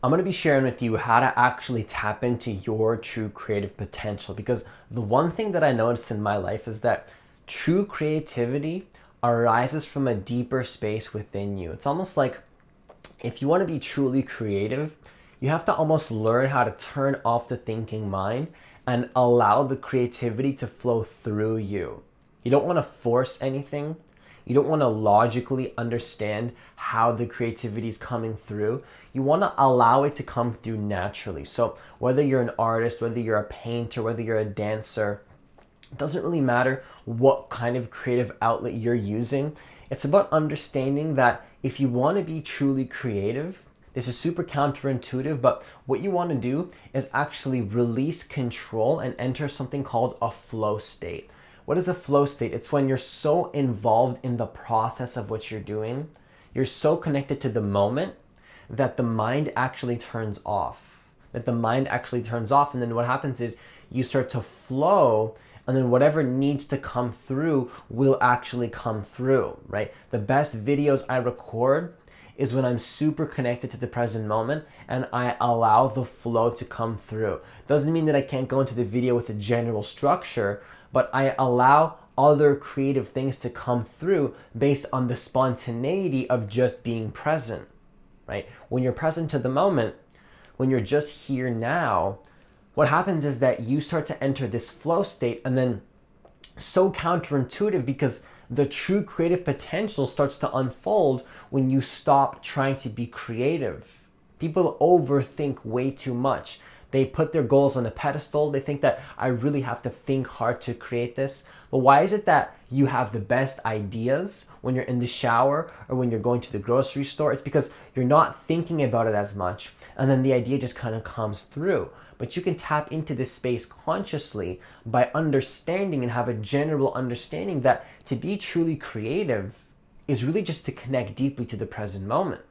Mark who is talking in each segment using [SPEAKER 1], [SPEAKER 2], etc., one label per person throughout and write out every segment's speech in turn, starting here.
[SPEAKER 1] I'm going to be sharing with you how to actually tap into your true creative potential, because the one thing that I noticed in my life is that true creativity arises from a deeper space within you. It's almost like if you want to be truly creative, you have to almost learn how to turn off the thinking mind and allow the creativity to flow through you. You don't want to force anything. You don't want to logically understand how the creativity is coming through. You want to allow it to come through naturally. So whether you're an artist, whether you're a painter, whether you're a dancer, it doesn't really matter what kind of creative outlet you're using. It's about understanding that if you want to be truly creative, this is super counterintuitive, but what you want to do is actually release control and enter something called a flow state. What is a flow state? It's when you're so involved in the process of what you're doing, you're so connected to the moment that the mind actually turns off. And then what happens is you start to flow, and then whatever needs to come through will actually come through, right? The best videos I record is when I'm super connected to the present moment and I allow the flow to come through. Doesn't mean that I can't go into the video with a general structure, but I allow other creative things to come through based on the spontaneity of just being present, right? When you're present to the moment, when you're just here now, what happens is that you start to enter this flow state, and then so counterintuitive because the true creative potential starts to unfold when you stop trying to be creative. People overthink way too much. They put their goals on a pedestal. They think that I really have to think hard to create this. But why is it that you have the best ideas when you're in the shower or when you're going to the grocery store? It's because you're not thinking about it as much, and then the idea just kind of comes through. But you can tap into this space consciously by understanding and have a general understanding that to be truly creative is really just to connect deeply to the present moment,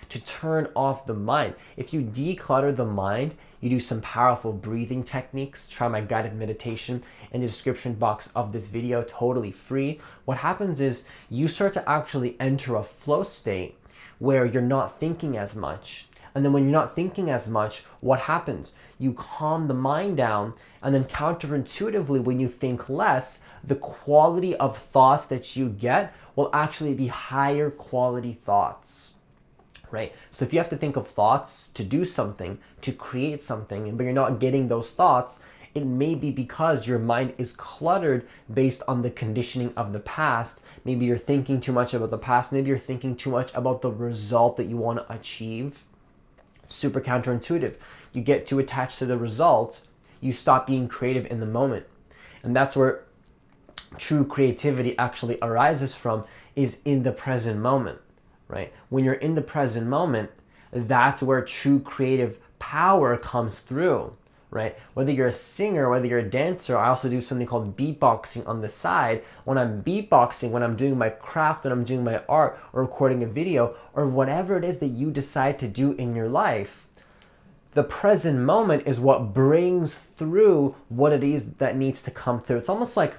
[SPEAKER 1] to turn off the mind. If you declutter the mind, you do some powerful breathing techniques. Try my guided meditation in the description box of this video, totally free. What happens is you start to actually enter a flow state where you're not thinking as much. And then when you're not thinking as much, what happens? You calm the mind down, and then counterintuitively, when you think less, the quality of thoughts that you get will actually be higher quality thoughts, right? So if you have to think of thoughts to do something, to create something, but you're not getting those thoughts, it may be because your mind is cluttered based on the conditioning of the past. Maybe you're thinking too much about the past. Maybe you're thinking too much about the result that you want to achieve. Super counterintuitive. You get too attached to the result, you stop being creative in the moment. And that's where true creativity actually arises from, is in the present moment, right? When you're in the present moment, that's where true creative power comes through, right? Whether you're a singer, whether you're a dancer, I also do something called beatboxing on the side. When I'm beatboxing, when I'm doing my craft, when I'm doing my art or recording a video or whatever it is that you decide to do in your life, the present moment is what brings through what it is that needs to come through. It's almost like,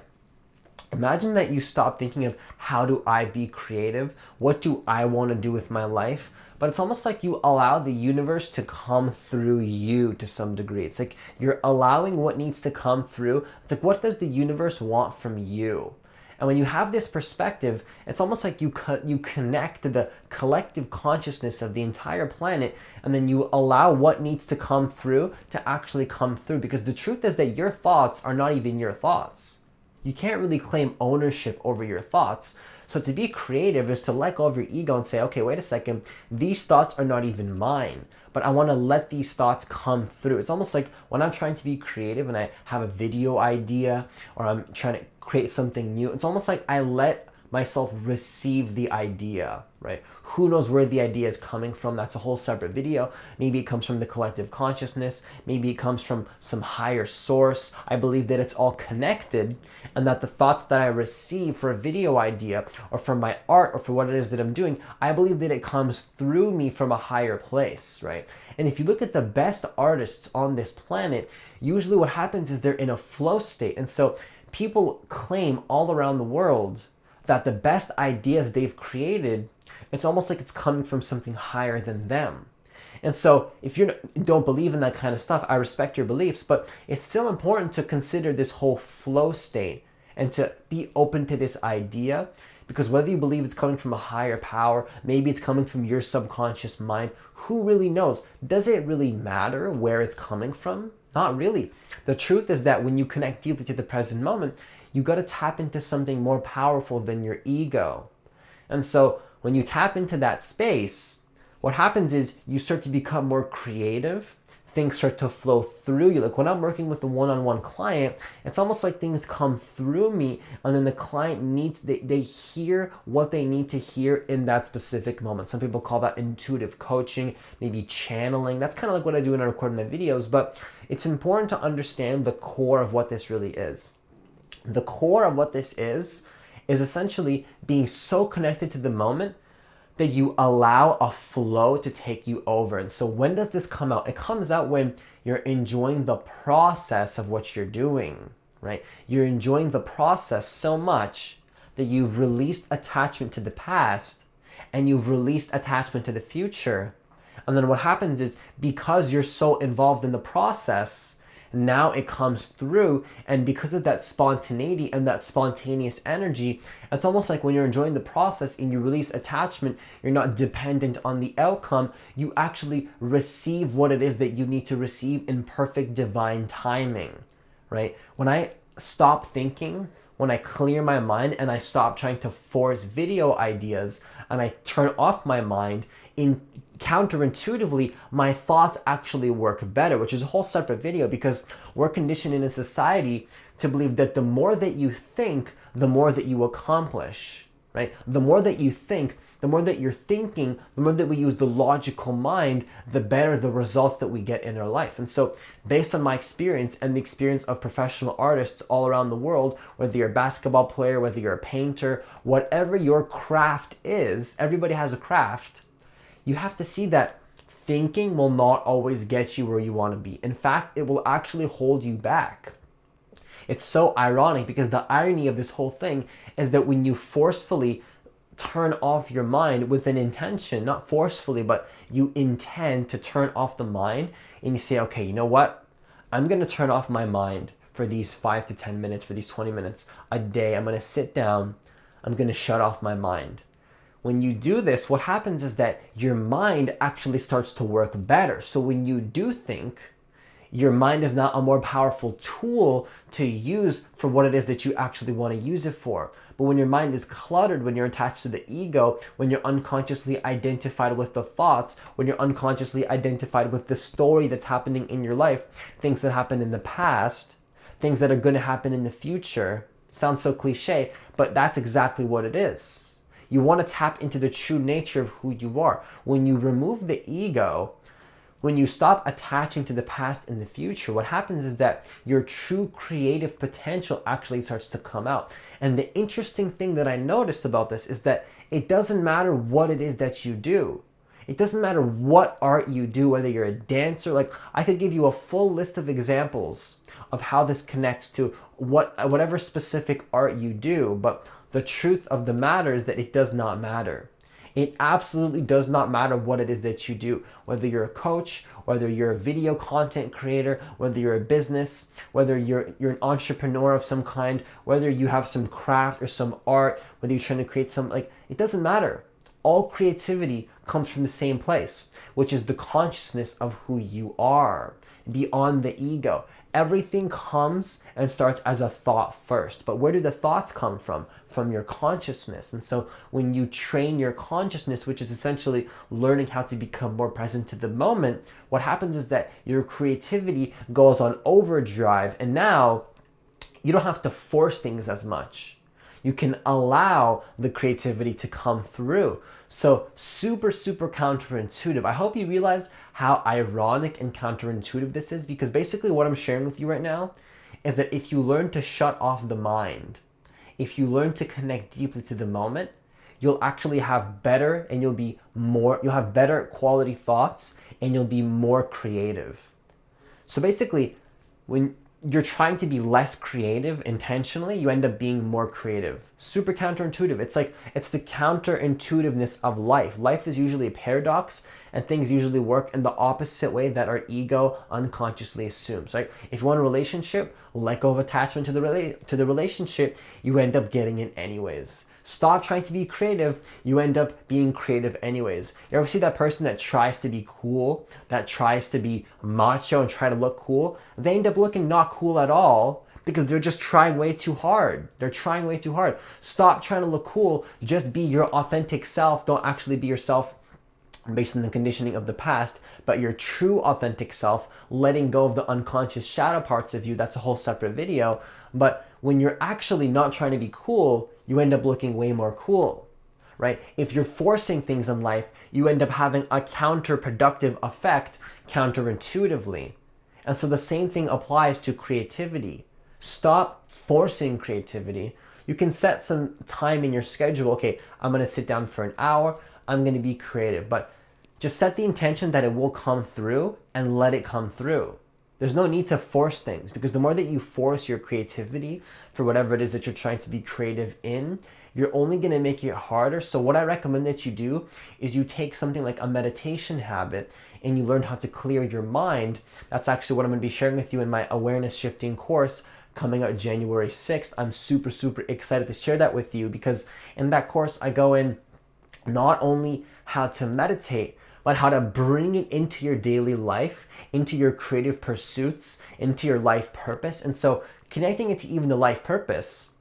[SPEAKER 1] imagine that you stop thinking of how do I be creative? What do I want to do with my life? But it's almost like you allow the universe to come through you to some degree. It's like you're allowing what needs to come through. It's like, what does the universe want from you? And when you have this perspective, it's almost like you connect to the collective consciousness of the entire planet, and then you allow what needs to come through to actually come through. Because the truth is that your thoughts are not even your thoughts. You can't really claim ownership over your thoughts. So to be creative is to let go of your ego and say, okay, wait a second, these thoughts are not even mine, but I want to let these thoughts come through. It's almost like when I'm trying to be creative and I have a video idea or I'm trying to create something new, it's almost like I let myself receive the idea, right? Who knows where the idea is coming from? That's a whole separate video. Maybe it comes from the collective consciousness. Maybe it comes from some higher source. I believe that it's all connected, and that the thoughts that I receive for a video idea or for my art or for what it is that I'm doing, I believe that it comes through me from a higher place, right? And if you look at the best artists on this planet, usually what happens is they're in a flow state. And so people claim all around the world that the best ideas they've created, it's almost like it's coming from something higher than them. And so if you don't believe in that kind of stuff, I respect your beliefs, but it's still important to consider this whole flow state and to be open to this idea, because whether you believe it's coming from a higher power, maybe it's coming from your subconscious mind, who really knows? Does it really matter where it's coming from? Not really. The truth is that when you connect deeply to the present moment, you got to tap into something more powerful than your ego. And so when you tap into that space, what happens is you start to become more creative. Things start to flow through you. Like when I'm working with a one-on-one client, it's almost like things come through me, and then the client they hear what they need to hear in that specific moment. Some people call that intuitive coaching, maybe channeling. That's kind of like what I do when I record my videos, but it's important to understand the core of what this really is. The core of what this is essentially being so connected to the moment that you allow a flow to take you over. And so when does this come out? It comes out when you're enjoying the process of what you're doing, right? You're enjoying the process so much that you've released attachment to the past and you've released attachment to the future. And then what happens is, because you're so involved in the process, now it comes through, and because of that spontaneity and that spontaneous energy, it's almost like when you're enjoying the process and you release attachment, you're not dependent on the outcome. You actually receive what it is that you need to receive in perfect divine timing, right? When I stop thinking, when I clear my mind and I stop trying to force video ideas and I turn off my mind, counterintuitively, my thoughts actually work better, which is a whole separate video, because we're conditioned in a society to believe that the more that you think, the more that you accomplish, right? The more that you think, the more that you're thinking, the more that we use the logical mind, the better the results that we get in our life. And so based on my experience and the experience of professional artists all around the world, whether you're a basketball player, whether you're a painter, whatever your craft is, everybody has a craft. You have to see that thinking will not always get you where you want to be. In fact, it will actually hold you back. It's so ironic, because the irony of this whole thing is that when you forcefully turn off your mind with an intention, not forcefully, but you intend to turn off the mind, and you say, okay, you know what? I'm going to turn off my mind for these 5 to 10 minutes, for these 20 minutes a day. I'm going to sit down. I'm going to shut off my mind. When you do this, what happens is that your mind actually starts to work better. So when you do think, your mind is now a more powerful tool to use for what it is that you actually want to use it for. But when your mind is cluttered, when you're attached to the ego, when you're unconsciously identified with the thoughts, when you're unconsciously identified with the story that's happening in your life, things that happened in the past, things that are going to happen in the future, sounds so cliche, but that's exactly what it is. You want to tap into the true nature of who you are. When you remove the ego, when you stop attaching to the past and the future, what happens is that your true creative potential actually starts to come out. And the interesting thing that I noticed about this is that it doesn't matter what it is that you do. It doesn't matter what art you do, whether you're a dancer. Like, I could give you a full list of examples of how this connects to whatever specific art you do, but the truth of the matter is that it does not matter. It absolutely does not matter what it is that you do, whether you're a coach, whether you're a video content creator, whether you're a business, whether you're an entrepreneur of some kind, whether you have some craft or some art, whether you're trying to create some, like, it doesn't matter. All creativity comes from the same place, which is the consciousness of who you are, beyond the ego. Everything comes and starts as a thought first. But where do the thoughts come from? From your consciousness. And so when you train your consciousness, which is essentially learning how to become more present to the moment, what happens is that your creativity goes on overdrive, and now you don't have to force things as much. You can allow the creativity to come through. So super, super counterintuitive. I hope you realize how ironic and counterintuitive this is, because basically what I'm sharing with you right now is that if you learn to shut off the mind, if you learn to connect deeply to the moment, you'll actually have better and you'll have better quality thoughts, and you'll be more creative. So basically, when you're trying to be less creative intentionally, you end up being more creative. Super counterintuitive. It's the counterintuitiveness of life. Life is usually a paradox, and things usually work in the opposite way that our ego unconsciously assumes, right? If you want a relationship, let go of attachment to the relationship, you end up getting it anyways. Stop trying to be creative, you end up being creative anyways. You ever see that person that tries to be cool, that tries to be macho and try to look cool? They end up looking not cool at all because they're just trying way too hard. They're trying way too hard. Stop trying to look cool, just be your authentic self. Don't actually be yourself based on the conditioning of the past, but your true authentic self, letting go of the unconscious shadow parts of you. That's a whole separate video. But when you're actually not trying to be cool, you end up looking way more cool, right? If you're forcing things in life, you end up having a counterproductive effect counterintuitively. And so the same thing applies to creativity. Stop forcing creativity. You can set some time in your schedule. Okay, I'm gonna sit down for an hour, I'm gonna be creative, but just set the intention that it will come through and let it come through. There's no need to force things, because the more that you force your creativity for whatever it is that you're trying to be creative in, you're only going to make it harder. So what I recommend that you do is you take something like a meditation habit and you learn how to clear your mind. That's actually what I'm going to be sharing with you in my awareness shifting course coming out January 6th. I'm super, super excited to share that with you, because in that course I go in not only how to meditate, but how to bring it into your daily life, into your creative pursuits, into your life purpose. And so connecting it to even the life purpose,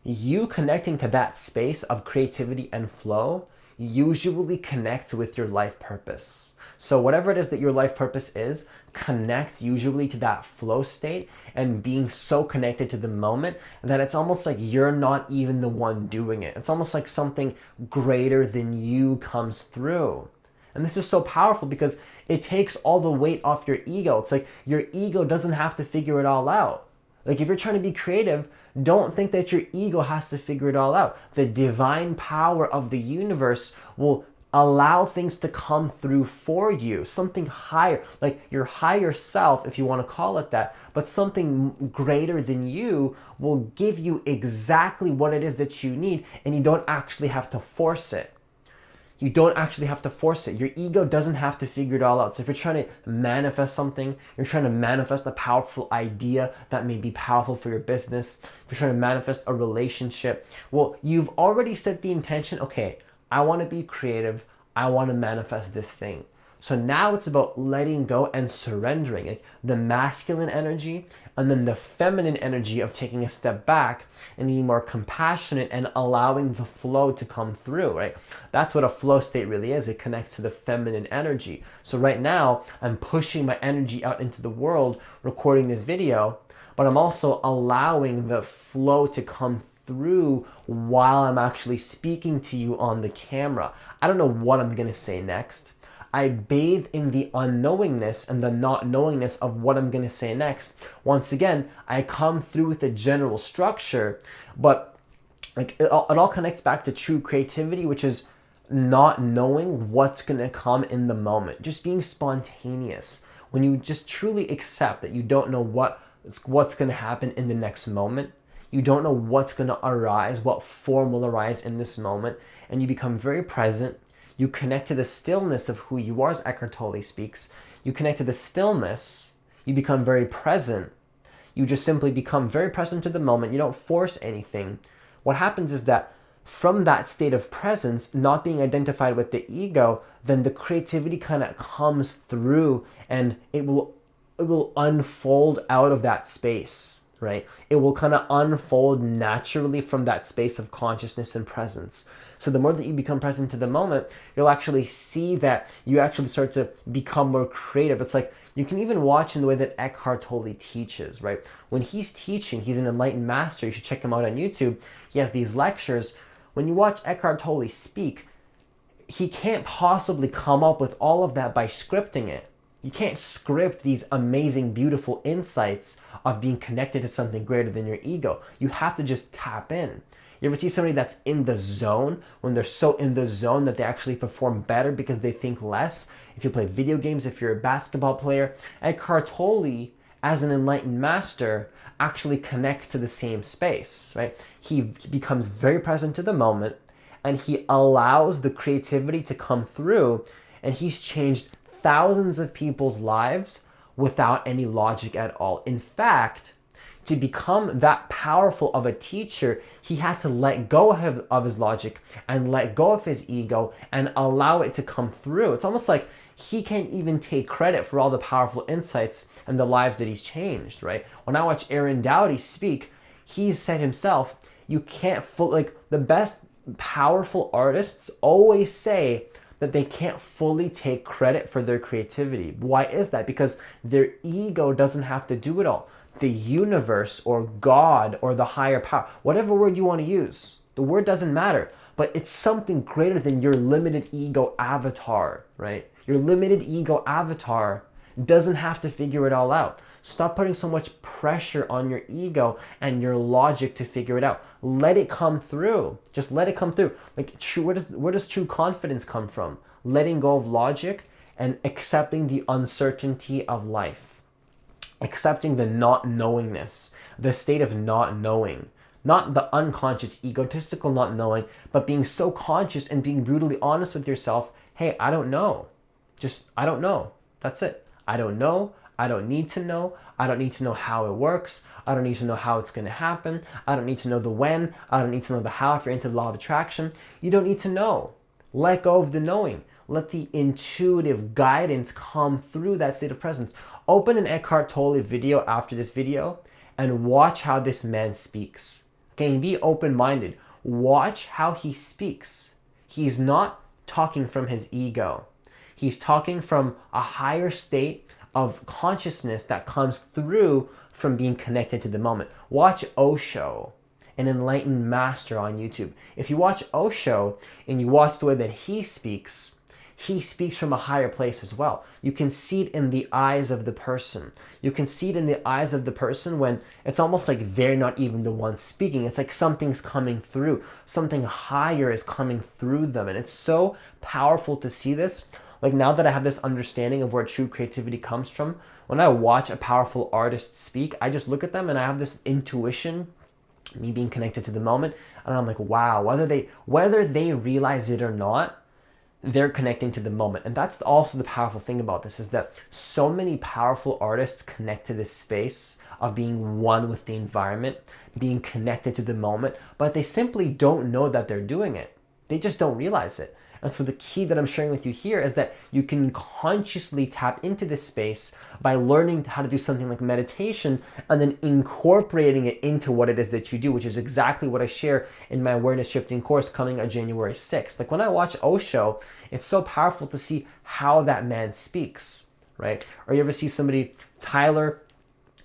[SPEAKER 1] you connecting to that space of creativity and flow usually connect with your life purpose. So whatever it is that your life purpose is, connect usually to that flow state and being so connected to the moment that it's almost like you're not even the one doing it. It's almost like something greater than you comes through. And this is so powerful because it takes all the weight off your ego. It's like your ego doesn't have to figure it all out. Like if you're trying to be creative, don't think that your ego has to figure it all out. The divine power of the universe will allow things to come through for you. Something higher, like your higher self, if you want to call it that, but something greater than you will give you exactly what it is that you need, and you don't actually have to force it. You don't actually have to force it. Your ego doesn't have to figure it all out. So if you're trying to manifest something, you're trying to manifest a powerful idea that may be powerful for your business, if you're trying to manifest a relationship, well, you've already set the intention, okay, I want to be creative, I want to manifest this thing. So now it's about letting go and surrendering, like the masculine energy and then the feminine energy of taking a step back and being more compassionate and allowing the flow to come through, right? That's what a flow state really is. It connects to the feminine energy. So right now I'm pushing my energy out into the world, recording this video, but I'm also allowing the flow to come through while I'm actually speaking to you on the camera. I don't know what I'm gonna say next. I bathe in the unknowingness and the not knowingness of what I'm going to say next. Once again, I come through with a general structure, but like it all connects back to true creativity, which is not knowing what's going to come in the moment, just being spontaneous. When you just truly accept that you don't know what's going to happen in the next moment, you don't know what's going to arise, what form will arise in this moment, and you become very present. You connect to the stillness of who you are, as Eckhart Tolle speaks. You connect to the stillness. You become very present. You just simply become very present to the moment. You don't force anything. What happens is that from that state of presence, not being identified with the ego, then the creativity kind of comes through and it will unfold out of that space, right? It will kind of unfold naturally from that space of consciousness and presence. So the more that you become present to the moment, you'll actually see that you actually start to become more creative. It's like you can even watch in the way that Eckhart Tolle teaches, right? When he's teaching, he's an enlightened master. You should check him out on YouTube. He has these lectures. When you watch Eckhart Tolle speak, he can't possibly come up with all of that by scripting it. You can't script these amazing, beautiful insights of being connected to something greater than your ego. You have to just tap in. You ever see somebody that's in the zone, when they're so in the zone that they actually perform better because they think less? If you play video games, if you're a basketball player, Eckhart Tolle as an enlightened master, actually connects to the same space, right? He becomes very present to the moment, and he allows the creativity to come through, and he's changed thousands of people's lives without any logic at all. In fact, to become that powerful of a teacher, he had to let go of his logic and let go of his ego and allow it to come through. It's almost like he can't even take credit for all the powerful insights and the lives that he's changed, right? When I watch Aaron Doughty speak, he's said himself, you can't like the best powerful artists always say that they can't fully take credit for their creativity. Why is that? Because their ego doesn't have to do it all. The universe or God or the higher power, whatever word you want to use, the word doesn't matter, but it's something greater than your limited ego avatar, right? Your limited ego avatar doesn't have to figure it all out. Stop putting so much pressure on your ego and your logic to figure it out. Let it come through. Just let it come through. Like, where does true confidence come from? Letting go of logic and accepting the uncertainty of life. Accepting the not knowingness, the state of not knowing. Not the unconscious, egotistical not knowing, but being so conscious and being brutally honest with yourself. Hey, I don't know. I don't know. That's it. I don't know. I don't need to know. I don't need to know how it works. I don't need to know how it's going to happen. I don't need to know the when. I don't need to know the how if you're into the law of attraction. You don't need to know. Let go of the knowing. Let the intuitive guidance come through that state of presence. Open an Eckhart Tolle video after this video and watch how this man speaks. Okay, and be open-minded. Watch how he speaks. He's not talking from his ego. He's talking from a higher state of consciousness that comes through from being connected to the moment. Watch Osho, an enlightened master on YouTube. If you watch Osho and you watch the way that he speaks from a higher place as well. You can see it in the eyes of the person. You can see it in the eyes of the person when it's almost like they're not even the ones speaking. It's like something's coming through. Something higher is coming through them. And it's so powerful to see this. Like, now that I have this understanding of where true creativity comes from, when I watch a powerful artist speak, I just look at them and I have this intuition, me being connected to the moment, and I'm like, wow, whether they realize it or not, they're connecting to the moment. And that's also the powerful thing about this, is that so many powerful artists connect to this space of being one with the environment, being connected to the moment, but they simply don't know that they're doing it. They just don't realize it. And so the key that I'm sharing with you here is that you can consciously tap into this space by learning how to do something like meditation and then incorporating it into what it is that you do, which is exactly what I share in my awareness shifting course coming on January 6th. Like, when I watch Osho, it's so powerful to see how that man speaks, right? Or you ever see somebody, Tyler,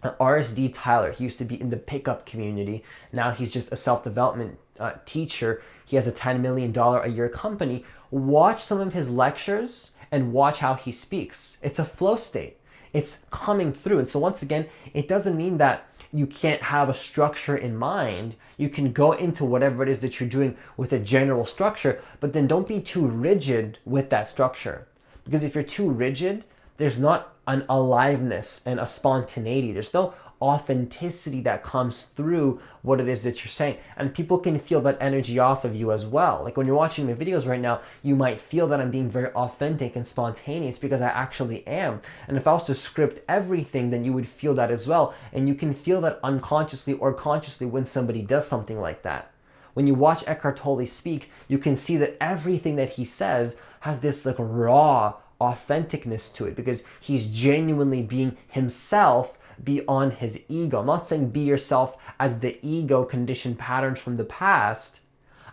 [SPEAKER 1] RSD Tyler, he used to be in the pickup community. Now he's just a self-development teacher. He has a $10 million a year company. Watch some of his lectures and watch how he speaks. It's a flow state. It's coming through. And so once again, it doesn't mean that you can't have a structure in mind. You can go into whatever it is that you're doing with a general structure, but then don't be too rigid with that structure. Because if you're too rigid, there's not an aliveness and a spontaneity. There's no authenticity that comes through what it is that you're saying. And people can feel that energy off of you as well. Like, when you're watching my videos right now, you might feel that I'm being very authentic and spontaneous, because I actually am. And if I was to script everything, then you would feel that as well. And you can feel that unconsciously or consciously when somebody does something like that. When you watch Eckhart Tolle speak, you can see that everything that he says has this like raw authenticness to it, because he's genuinely being himself beyond his ego. I'm not saying be yourself as the ego conditioned patterns from the past.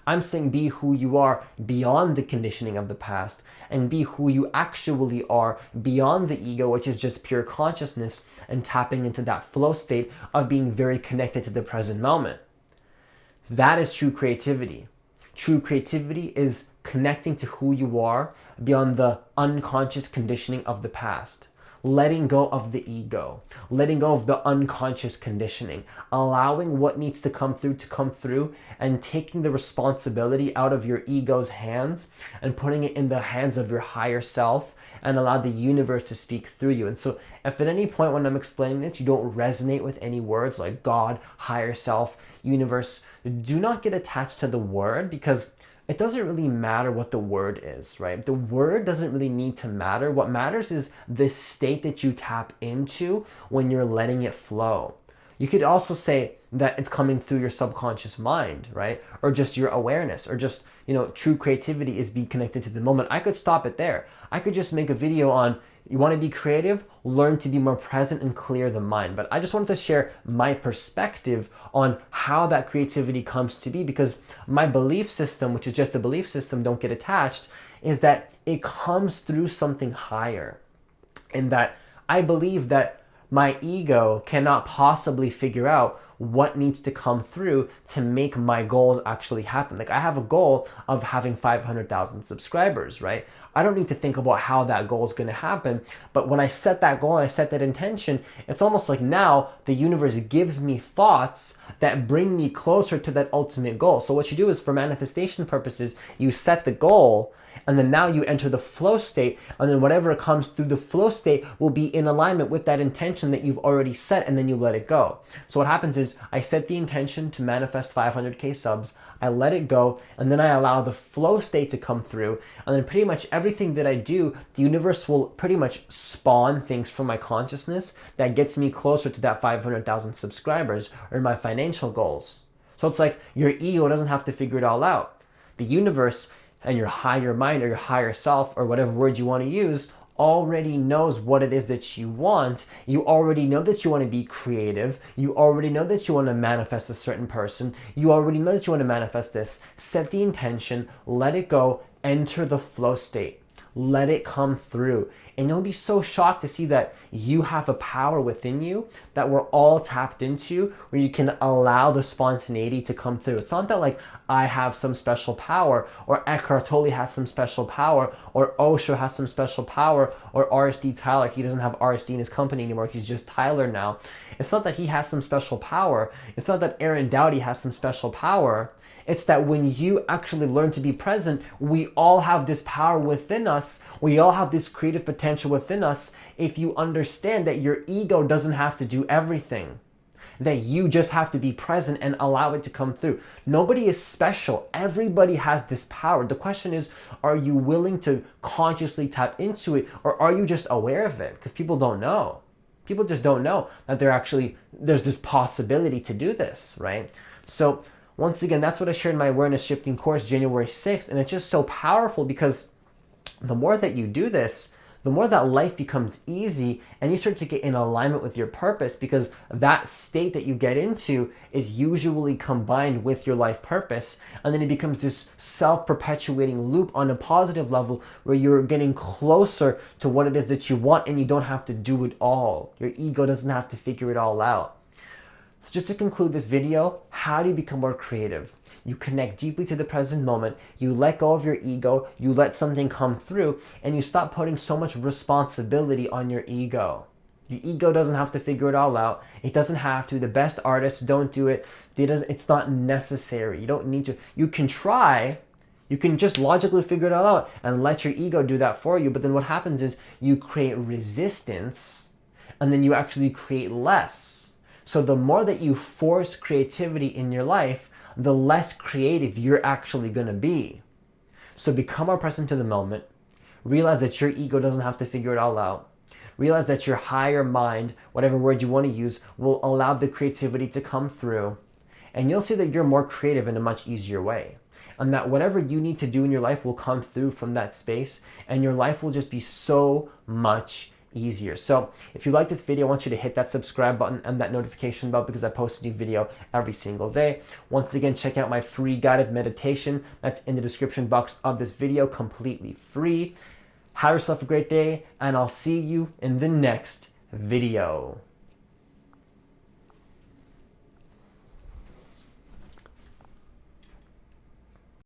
[SPEAKER 1] I'm saying be who you are beyond the conditioning of the past, and be who you actually are beyond the ego, which is just pure consciousness, and tapping into that flow state of being very connected to the present moment. That is true creativity. True creativity is connecting to who you are beyond the unconscious conditioning of the past. letting go of the ego, letting go of the unconscious conditioning, allowing what needs to come through, and taking the responsibility out of your ego's hands and putting it in the hands of your higher self, and allow the universe to speak through you. And so if at any point when I'm explaining this, you don't resonate with any words like God, higher self, universe, do not get attached to the word, because it doesn't really matter what the word is, right? The word doesn't really need to matter. What matters is the state that you tap into when you're letting it flow. You could also say that it's coming through your subconscious mind, right? Or just your awareness, or just, true creativity is be connected to the moment. I could stop it there. I could just make a video on, you want to be creative, learn to be more present and clear the mind. But I just wanted to share my perspective on how that creativity comes to be, because my belief system, which is just a belief system, don't get attached, is that it comes through something higher. And that I believe that my ego cannot possibly figure out what needs to come through to make my goals actually happen. Like, I have a goal of having 500,000 subscribers, right? I don't need to think about how that goal is going to happen. But when I set that goal and I set that intention, it's almost like now the universe gives me thoughts that bring me closer to that ultimate goal. So what you do is, for manifestation purposes, you set the goal, and then now you enter the flow state, and then whatever comes through the flow state will be in alignment with that intention that you've already set, and then you let it go. So what happens is, I set the intention to manifest 500K subs, I let it go, and then I allow the flow state to come through, and then pretty much everything that I do, the universe will pretty much spawn things from my consciousness that gets me closer to that 500,000 subscribers or my financial goals. So it's like your ego doesn't have to figure it all out. The universe and your higher mind, or your higher self, or whatever word you want to use, already knows what it is that you want. You already know that you want to be creative. You already know that you want to manifest a certain person. You already know that you want to manifest this. Set the intention, let it go, enter the flow state. Let it come through. And you'll be so shocked to see that you have a power within you that we're all tapped into, where you can allow the spontaneity to come through. It's not that like I have some special power, or Eckhart Tolle has some special power, or Osho has some special power, or RSD Tyler, he doesn't have RSD in his company anymore, he's just Tyler now. It's not that he has some special power. It's not that Aaron Doughty has some special power. It's that when you actually learn to be present, we all have this power within us. We all have this creative potential within us, if you understand that your ego doesn't have to do everything. That you just have to be present and allow it to come through. Nobody is special. Everybody has this power. The question is, are you willing to consciously tap into it, or are you just aware of it? Because people don't know. People just don't know that there's this possibility to do this, right? So once again, that's what I shared in my awareness shifting course January 6th. And it's just so powerful, because the more that you do this, the more that life becomes easy, and you start to get in alignment with your purpose, because that state that you get into is usually combined with your life purpose. And then it becomes this self-perpetuating loop on a positive level, where you're getting closer to what it is that you want, and you don't have to do it all. Your ego doesn't have to figure it all out. So just to conclude this video, how do you become more creative? You connect deeply to the present moment, you let go of your ego, you let something come through, and you stop putting so much responsibility on your ego. Your ego doesn't have to figure it all out. It doesn't have to. The best artists don't do it. It's not necessary. You don't need to. You can try. You can just logically figure it all out and let your ego do that for you. But then what happens is you create resistance, and then you actually create less. So the more that you force creativity in your life, the less creative you're actually going to be. So become more present to the moment. Realize that your ego doesn't have to figure it all out. Realize that your higher mind, whatever word you want to use, will allow the creativity to come through. And you'll see that you're more creative in a much easier way. And that whatever you need to do in your life will come through from that space. And your life will just be so much easier. So if you like this video, I want you to hit that subscribe button and that notification bell, because I post a new video every single day. Once again, check out my free guided meditation that's in the description box of this video, completely free. Have yourself a great day, and I'll see you in the next video.